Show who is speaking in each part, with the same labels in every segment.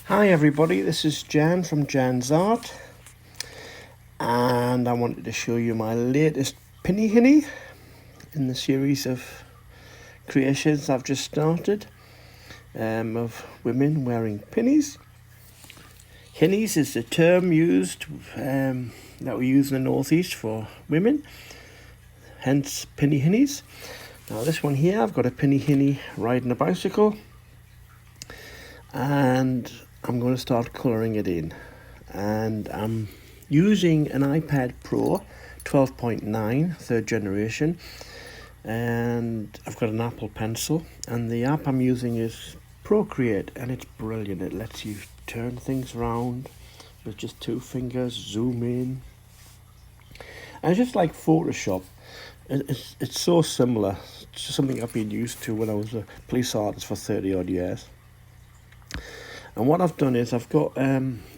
Speaker 1: Hi everybody, this is Jan from Jan's Art, and I wanted to show you my latest Pinnie Hinnie in the series of creations I've just started of women wearing pinnies. Hinnies is the term used that we use in the northeast for women, hence Pinnie Hinnies. Now this one here, I've got a Pinnie Hinnie riding a bicycle, and I'm going to start colouring it in, and I'm using an iPad Pro 12.9 third generation, and I've got an Apple Pencil, and the app I'm using is Procreate, and it's brilliant. It lets you turn things around with just 2 fingers, zoom in, and it's just like Photoshop. It's so similar to something I've been used to when I was a police artist for 30 odd years. And what I've done is I've got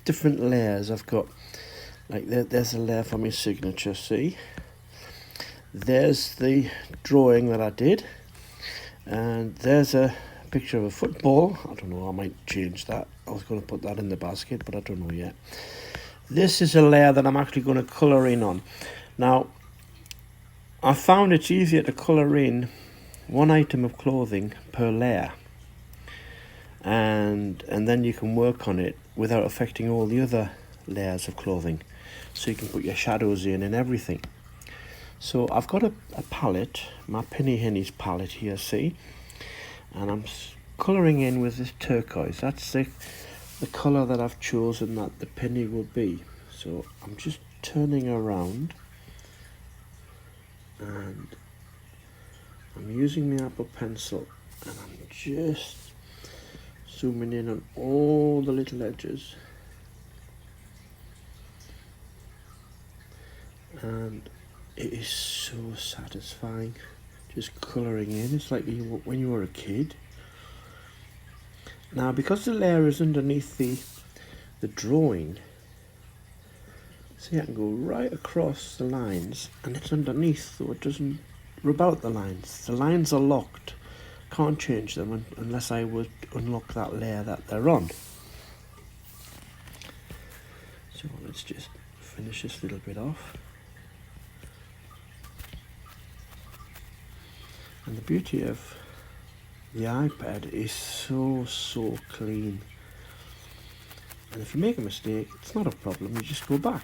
Speaker 1: different layers. I've got, like, there's a layer for my signature, see? There's the drawing that I did. And there's a picture of a football. I don't know, I might change that. I was going to put that in the basket, but I don't know yet. This is a layer that I'm actually going to colour in on. Now, I found it's easier to colour in one item of clothing per layer. And then you can work on it without affecting all the other layers of clothing, so you can put your shadows in and everything. So I've got a palette, my Pinnie Hinnies palette here, see, and I'm colouring in with this turquoise. That's the colour that I've chosen that the penny will be. So I'm just turning around, and I'm using my Apple Pencil, and I'm just zooming in on all the little edges, and it is so satisfying just colouring in. It's like when you were a kid. Now, because the layer is underneath the drawing, see, I can go right across the lines, and it's underneath, so it doesn't rub out the lines. The lines are locked. Can't change them unless I would unlock that layer that they're on. So let's just finish this little bit off. And the beauty of the iPad is so clean. And if you make a mistake, it's not a problem. You just go back.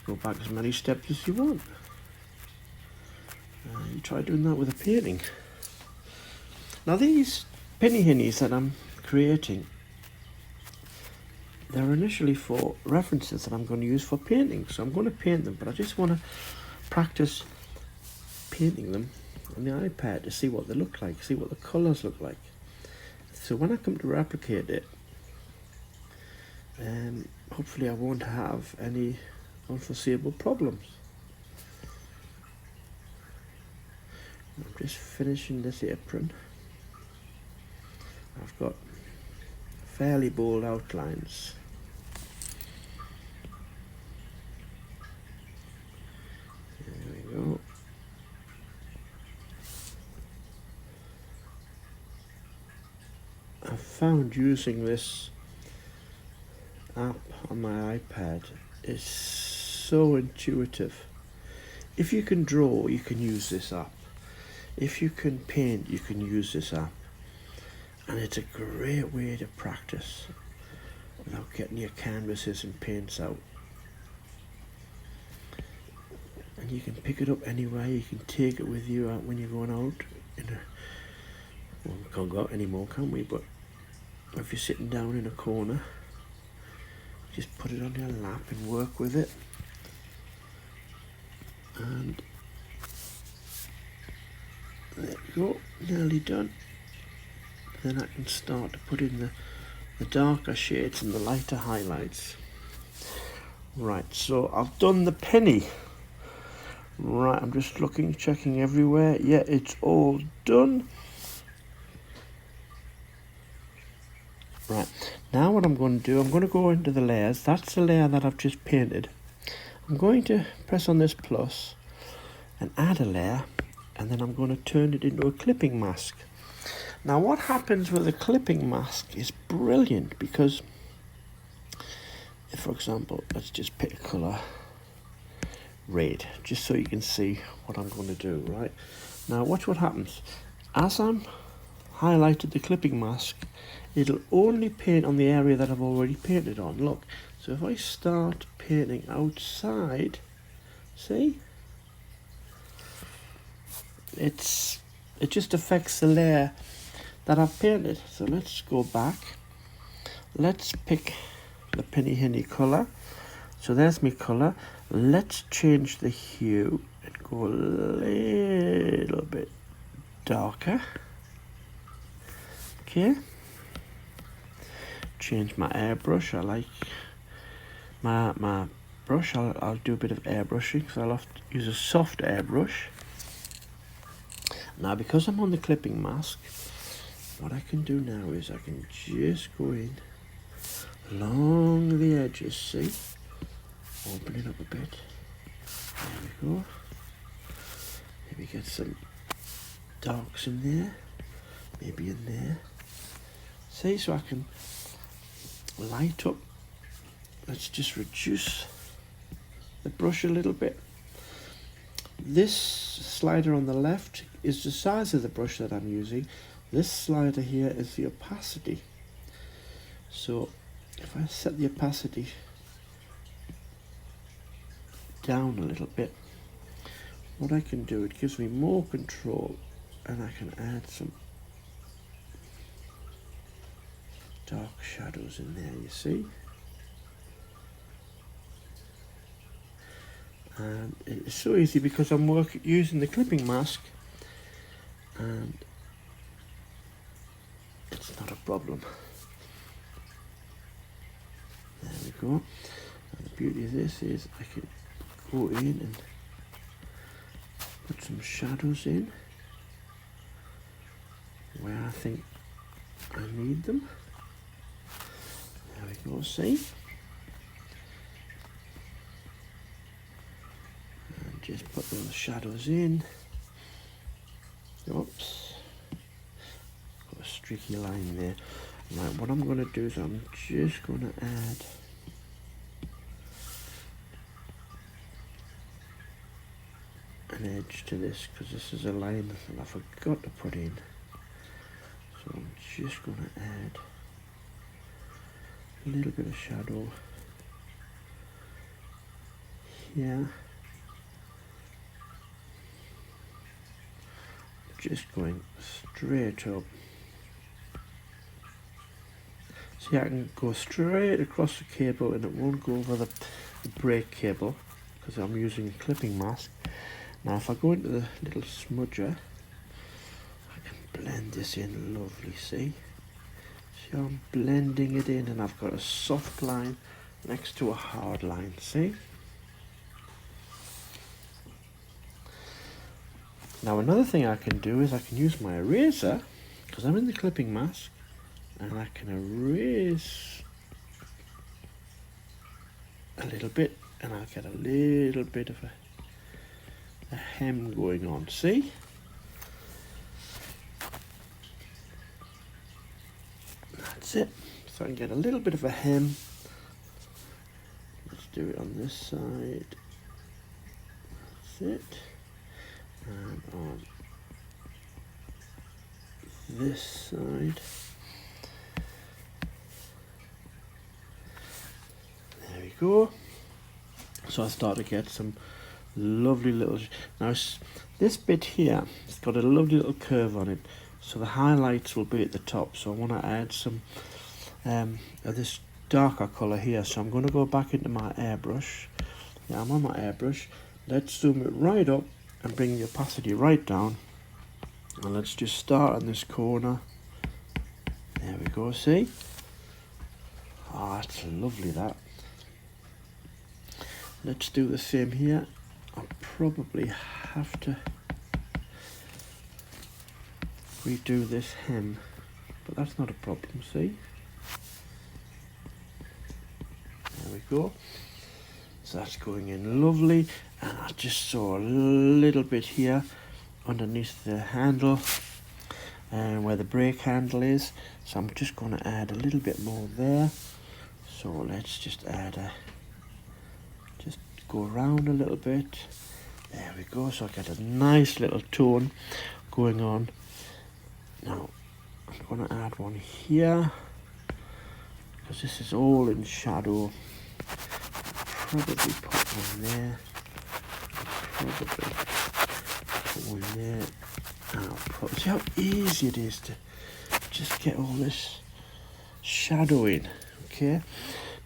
Speaker 1: Go back as many steps as you want. You try doing that with a painting. Now these Pinnie Hinnies that I'm creating, they're initially for references that I'm going to use for painting. So I'm going to paint them, but I just want to practice painting them on the iPad to see what they look like, see what the colours look like. So when I come to replicate it, hopefully I won't have any unforeseeable problems. I'm just finishing this apron. I've got fairly bold outlines. There we go. I've found using this app on my iPad is so intuitive. If you can draw, you can use this app. If you can paint, you can use this app. And it's a great way to practice without getting your canvases and paints out. And you can pick it up anywhere. You can take it with you out when you're going out. Well, we can't go out anymore, can we? But if you're sitting down in a corner, just put it on your lap and work with it. And there we go, nearly done. Then I can start to put in the darker shades and the lighter highlights. Right, so I've done the penny. Right, I'm just looking, checking everywhere. Yeah, it's all done. Right, now what I'm going to do, I'm going to go into the layers. That's the layer that I've just painted. I'm going to press on this plus and add a layer, and then I'm going to turn it into a clipping mask. Now what happens with a clipping mask is brilliant, because if, for example, let's just pick a colour, red, just so you can see what I'm going to do. Right, now watch what happens. As I'm highlighted the clipping mask, it'll only paint on the area that I've already painted on. Look, so if I start painting outside, see, it just affects the layer that I've painted. So let's go back, let's pick the Pinnie Hinnies colour. So there's my colour. Let's change the hue and go a little bit darker. Okay, change my airbrush. I like my brush. I'll do a bit of airbrushing, so I'll have to use a soft airbrush. Now because I'm on the clipping mask, what I can do now is I can just go in along the edges, see, open it up a bit, there we go, maybe get some darks in there, maybe in there, see, so I can light up. Let's just reduce the brush a little bit. This slider on the left is the size of the brush that I'm using. This slider here is the opacity. So if I set the opacity down a little bit, what I can do, it gives me more control, and I can add some dark shadows in there, you see. And it's so easy because I'm using the clipping mask, and it's not a problem. There we go. And the beauty of this is I can go in and put some shadows in where I think I need them. There we go, see? And just put those shadows in. Oops. Got a streaky line there. Right, what I'm going to do is I'm just going to add an edge to this, because this is a line that I forgot to put in. So I'm just going to add a little bit of shadow here. Just going straight up. See, I can go straight across the cable and it won't go over the brake cable because I'm using a clipping mask. Now if I go into the little smudger, I can blend this in lovely, see? See how I'm blending it in, and I've got a soft line next to a hard line, see? Now another thing I can do is I can use my eraser, because I'm in the clipping mask, and I can erase a little bit, and I'll get a little bit of a hem going on, see? That's it. So I can get a little bit of a hem. Let's do it on this side. That's it. And on this side. There we go. So I start to get some lovely little, now this bit here, it's got a lovely little curve on it, so the highlights will be at the top. So I want to add some of this darker colour here, so I'm going to go back into my airbrush. Yeah, I'm on my airbrush. Let's zoom it right up and bring the opacity right down, and let's just start on this corner. There we go, see? Ah, it's lovely, that. Let's do the same here. I'll probably have to redo this hem, but that's not a problem, see? There we go. So that's going in lovely, and I just saw a little bit here underneath the handle. and where the brake handle is. So I'm just going to add a little bit more there. So let's just add just go around a little bit. There we go. So I get a nice little tone going on. Now I'm going to add one here because this is all in shadow. Probably put one there. Probably put one there. See how easy it is to just get all this shadow in. Okay,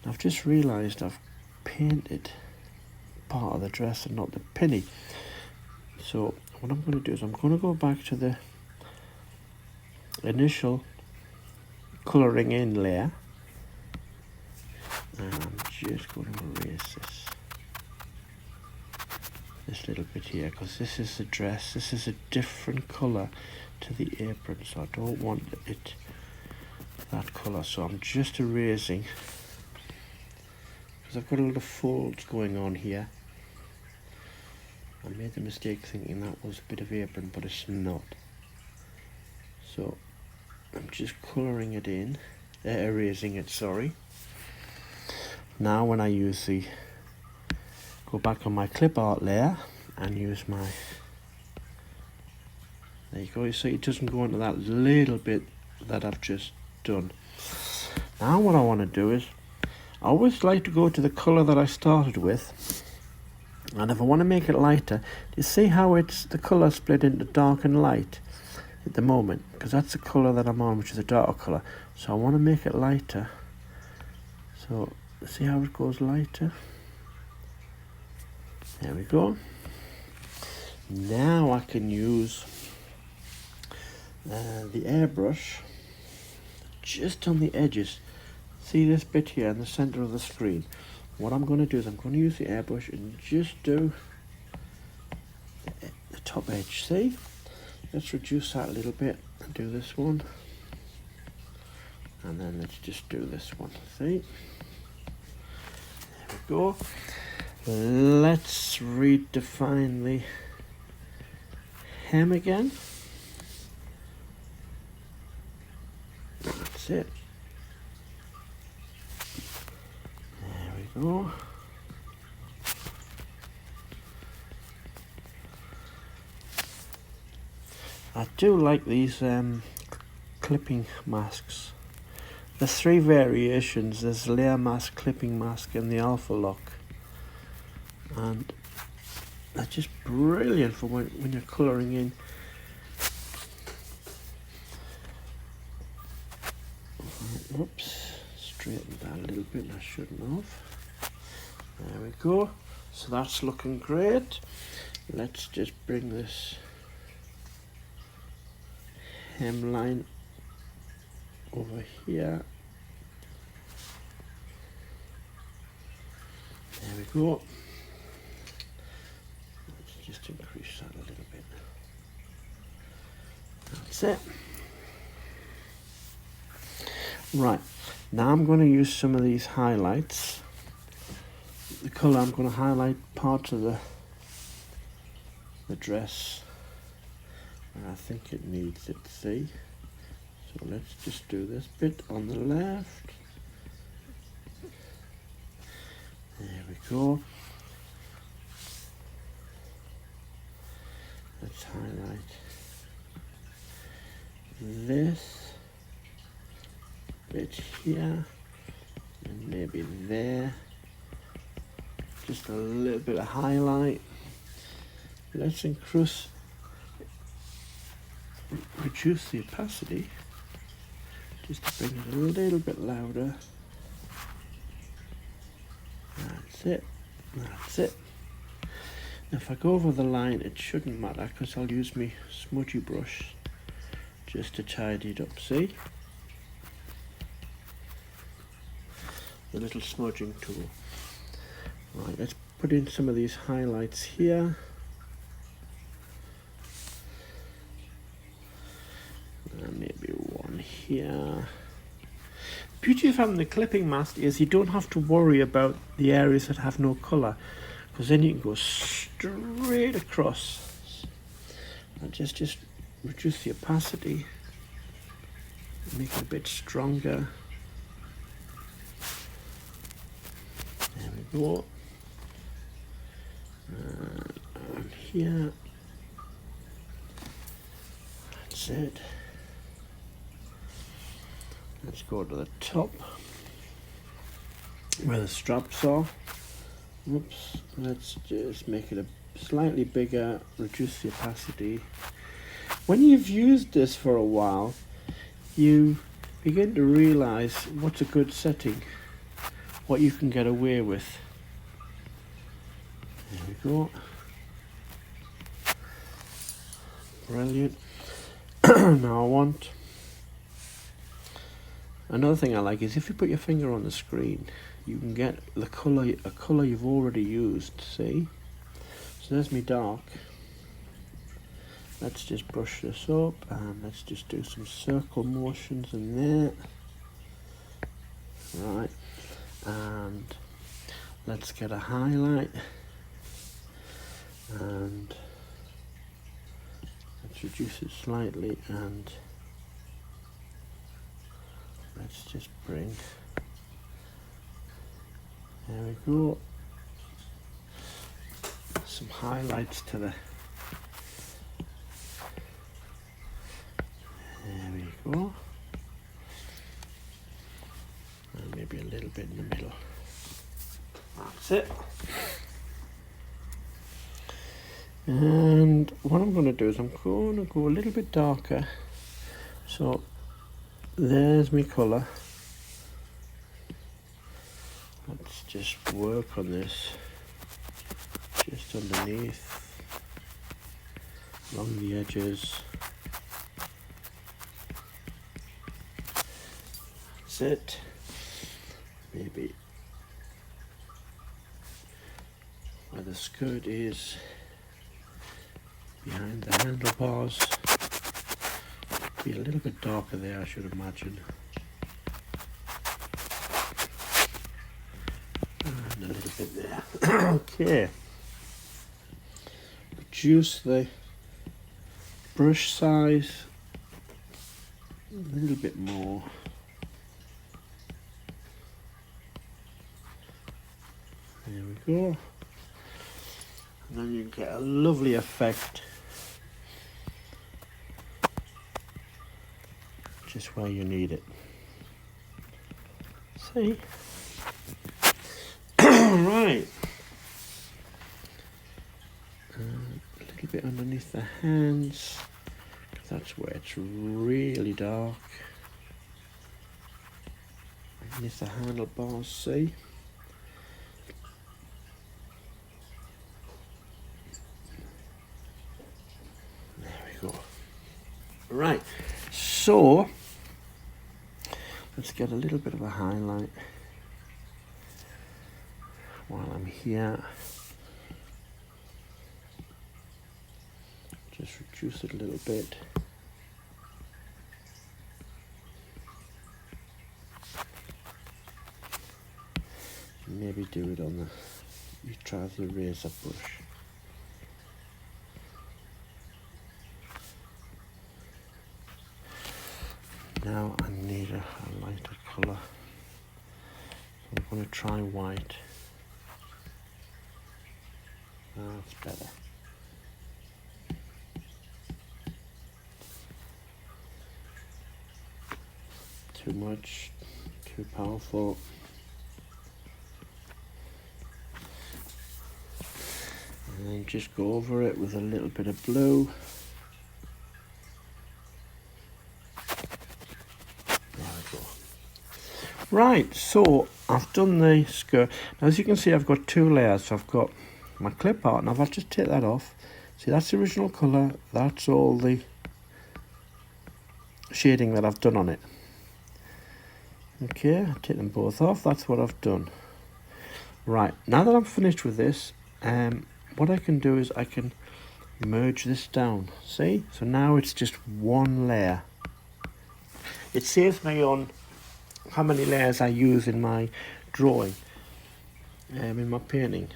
Speaker 1: now I've just realised I've painted part of the dress and not the pinny. So what I'm going to do is I'm going to go back to the initial colouring in layer, and I'm just going to erase this little bit here, because this is the dress. This is a different colour to the apron, so I don't want it that colour. So I'm just erasing, because I've got a lot of folds going on here. I made the mistake thinking that was a bit of apron, but it's not. So I'm just colouring it in, erasing it, sorry. Now when I use the, go back on my clip art layer and use my, there you go, you see it doesn't go into that little bit that I've just done. Now what I want to do is, I always like to go to the colour that I started with, and if I want to make it lighter, you see how it's the colour split into dark and light at the moment, because that's the colour that I'm on, which is a darker colour. So I want to make it lighter. So see how it goes lighter? There we go. Now I can use the airbrush just on the edges. See this bit here in the center of the screen? What I'm going to do is I'm going to use the airbrush and just do the top edge. See? Let's reduce that a little bit and do this one. And then let's just do this one. See? There we go. Let's redefine the hem again. That's it. There we go. I do like these clipping masks. There's 3 variations. There's layer mask, clipping mask, and the alpha lock. And they're just brilliant for when you're colouring in. Whoops, straighten that a little bit, I shouldn't have. There we go. So that's looking great. Let's just bring this hemline over here. There we go. Let's just increase that a little bit. That's it. Right, now I'm going to use some of these highlights. The colour, I'm going to highlight parts of the dress and I think it needs it, see? So let's just do this bit on the left. There we go. Let's highlight this bit here and maybe there. Just a little bit of highlight. Let's reduce the opacity just to bring it a little bit louder. That's it. That's it. Now if I go over the line, it shouldn't matter because I'll use my smudgy brush just to tidy it up. See? The little smudging tool. Right, let's put in some of these highlights here. And maybe one here. The beauty of having the clipping mask is you don't have to worry about the areas that have no colour, because then you can go straight across and just reduce the opacity make it a bit stronger. There we go. And here, that's it. Let's go to the top where the straps are. Oops, let's just make it a slightly bigger, reduce the opacity. When you've used this for a while, you begin to realize what's a good setting, what you can get away with. There we go. Brilliant. Now I want, another thing I like is if you put your finger on the screen, you can get the colour, a colour you've already used, see? So there's me dark. Let's just brush this up and let's just do some circle motions in there. Right, and let's get a highlight and let's reduce it slightly and let's just bring, there we go, some highlights to the, there we go, and maybe a little bit in the middle. That's it. And what I'm going to do is I'm going to go a little bit darker. So there's my colour. Let's just work on this just underneath, along the edges. That's it. Maybe where the skirt is, behind the handlebars. Be a little bit darker there, I should imagine. And a little bit there. Okay. Reduce the brush size a little bit more. There we go. And then you get a lovely effect just where you need it. See? Right. A little bit underneath the hands, because that's where it's really dark. Underneath the handlebars, see? Right, so let's get a little bit of a highlight while I'm here. Just reduce it a little bit. Maybe do it on the, you try the razor brush. Now I need a lighter colour. So I'm going to try white. That's better. Too much, too powerful. And then just go over it with a little bit of blue. Right, so I've done the skirt. Now, as you can see, I've got two layers. So I've got my clip art. Now, if I just take that off, see, that's the original colour. That's all the shading that I've done on it. Okay, take them both off. That's what I've done. Right, now that I'm finished with this, what I can do is I can merge this down. See? So now it's just one layer. It saves me on how many layers I use in my drawing, in my painting.